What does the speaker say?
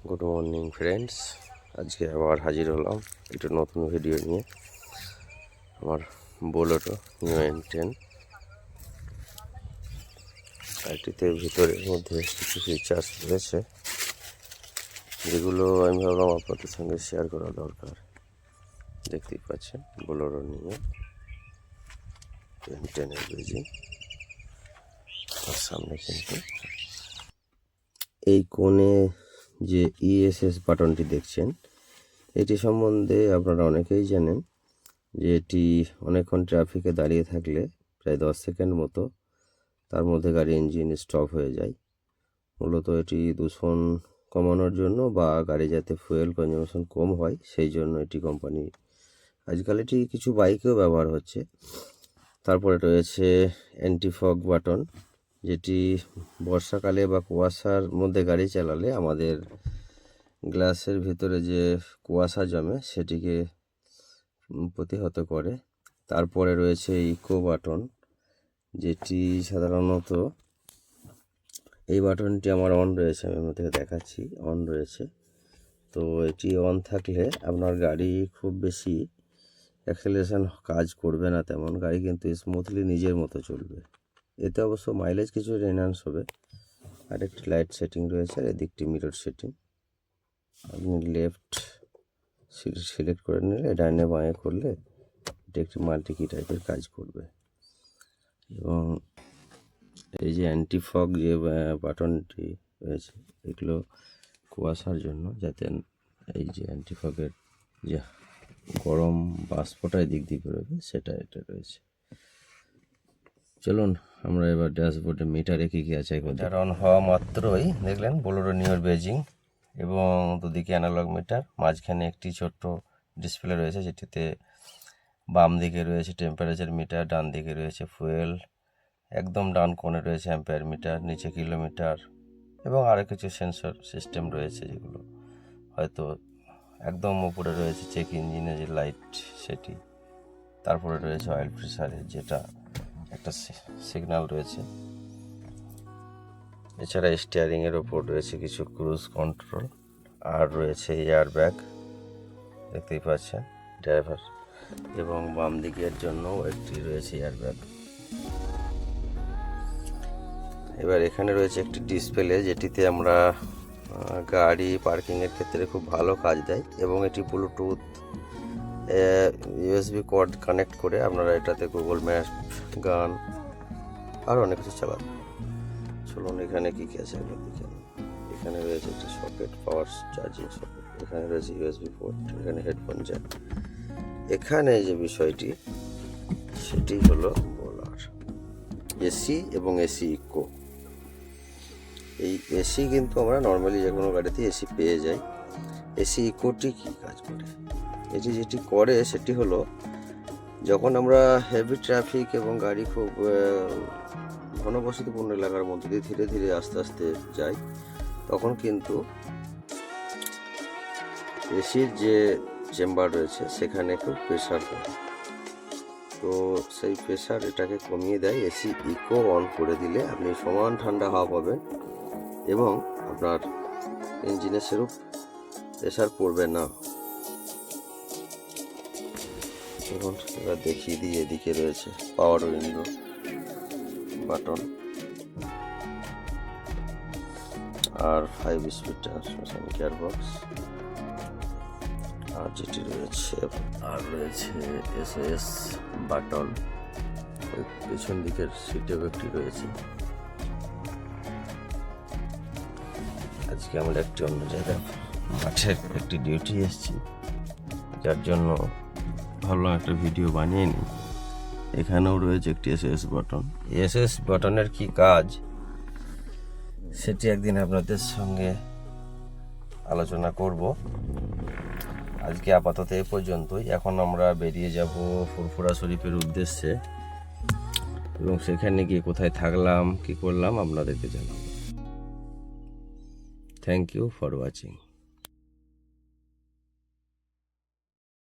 Good morning friends, আজকে আবার হাজির হলাম একটু নতুন ভিডিও নিয়ে। আমার বোলেরো নিউ N10 গাড়িটিতে ভিতরের মধ্যে কিছু ফিচার্স রয়েছে যেগুলো আমি ভাবলাম আপনাদের সঙ্গে শেয়ার করা দরকার। দেখতেই পাচ্ছেন বোলেরো নিয়ে N10 বেজিং। তার সামনে কিন্তু এই কোণে যে ESS বাটনটি দেখছেন, এটি সম্বন্ধে আপনারা অনেকেই জানেন যে এটি অনেকক্ষণ ট্রাফিকে দাঁড়িয়ে থাকলে প্রায় 10 সেকেন্ড মতো তার মধ্যে গাড়ি ইঞ্জিন স্টপ হয়ে যায়। মূলত এটি দূষণ কমানোর জন্য বা গাড়ি যাতে ফুয়েল কনজাম্পশন কম হয় সেই জন্য এটি কোম্পানি আজকাল এটি কিছু বাইকেও ব্যবহার হচ্ছে। তারপরে রয়েছে অ্যান্টি ফগ বাটন, যেটি বর্ষাকালে বা কুয়াশার মধ্যে গাড়ি চালালে আমাদের গ্লাসের ভিতরে যে কুয়াশা জমে সেটিকে প্রতিহত করে। তারপরে রয়েছে ইকো বাটন, যেটি সাধারণত এই বাটনটি আমার অন রয়েছে, আমি আপনাদের দেখাচ্ছি অন রয়েছে। তো এটি অন থাকলে আপনার গাড়ি খুব বেশি অ্যাক্সেলারেশন কাজ করবে না, তেমন গাড়ি কিন্তু স্মুথলি নিজের মতো চলবে। এতে অবশ্য মাইলেজ কিছু এনহ্যান্স হবে। আর একটি লাইট সেটিং রয়েছে, আর এদিকটি মিরর সেটিং। আপনি লেফট সিলেক্ট করে নিলে ডাইনে বাঁয়ে করলে এটি একটি মাল্টি-কি টাইপের কাজ করবে। এবং এই যে অ্যান্টি ফগ যে বাটনটি রয়েছে, এগুলো কুয়াশার জন্য, যাতে এই যে অ্যান্টি ফগের যে গরম বাষ্পটা দিক দিয়ে বেরোবে সেটা এটা রয়েছে। চলুন আমরা এবার ড্যাশবোর্ডে মিটারে কী কী আছে। মিটার অন হওয়া মাত্রই দেখলেন বোলেরো নিউ বেজিং এবং দুদিকে অ্যানালগ মিটার, মাঝখানে একটি ছোট্ট ডিসপ্লে রয়েছে যেটিতে বাম দিকে রয়েছে টেম্পারেচার মিটার, ডান দিকে রয়েছে ফুয়েল, একদম ডান কোণে রয়েছে অ্যাম্পিয়ার মিটার, নিচে কিলোমিটার এবং আরও কিছু সেন্সর সিস্টেম রয়েছে যেগুলো হয়তো একদম উপরে রয়েছে চেক ইঞ্জিনের যে লাইট সেটি। তারপরে রয়েছে অয়েল প্রেসারের যেটা একটা সিগন্যাল রয়েছে। এছাড়া স্টিয়ারিংয়ের ওপর রয়েছে কিছু ক্রুজ কন্ট্রোল, আর রয়েছে এয়ার ব্যাগ দেখতেই পাচ্ছেন ড্রাইভার, এবং বাম দিকের জন্য একটি রয়েছে এয়ার ব্যাগ। এবার এখানে রয়েছে একটি ডিসপ্লে যেটিতে আমরা গাড়ি পার্কিংয়ের ক্ষেত্রে খুব ভালো কাজ দেয়, এবং এটি ব্লুটুথ USB কর্ড কানেক্ট করে আপনারা এটাতে গুগল ম্যাপ, গান আর অনেক কিছু চালাবেন। চলুন এখানে কী কী আছে আপনার দেখে। এখানে রয়েছে একটি সকেট, পাওয়ার চার্জিং সকেট, এখানে রয়েছে USB পোর্ট, এখানে হেডফোন জ্যাক। এখানে যে বিষয়টি সেটি হলো বলার এসি এবং এসি ইকো। এই এসি কিন্তু আমরা নর্মালি যে কোনো গাড়িতে এসি পেয়ে যাই। এসি ইকোটি কী কাজ করে? এটি যেটি করে সেটি হলো, যখন আমরা হেভি ট্রাফিক এবং গাড়ি খুব ঘনবসতিপূর্ণ এলাকার মধ্যে দিয়ে ধীরে ধীরে আস্তে আস্তে যাই, তখন কিন্তু এসির যে চেম্বার রয়েছে সেখানে খুব প্রেশার পড়ে। তো সেই প্রেশার এটাকে কমিয়ে দেয়। এসি ইকো অন করে দিলে আপনি সমান ঠান্ডা হাওয়া পাবেন এবং আপনার ইঞ্জিনে সেরূপ প্রেশার পড়বে না। দেখুন এবার দেখিয়ে দিই, এদিকে রয়েছে পাওয়ার উইন্ডো বাটন আর 5 স্পিড ট্রান্সমিশন গিয়ারবক্স, আর যেটি রয়েছে আর রয়েছে SOS বাটন। ওই পেছন দিকের সিটেও একটি রয়েছে। আজকে আমরা একটি অন্য জায়গায় মাঠের একটি ডিউটি এসেছি, যার জন্য ভাবলাম একটা ভিডিও বানিয়ে নিই। এখানেও রয়েছে একটি SOS বাটন। SOS বাটনের কি কাজ সেটি একদিন আপনাদের সঙ্গে আলোচনা করব। আজকে আপাতত এ পর্যন্তই। এখন আমরা বেরিয়ে যাব ফুরফুরা শরীফের উদ্দেশ্যে, এবং সেখানে গিয়ে কোথায় থাকলাম কি করলাম আপনাদেরকে জানাবো। Thank you for watching.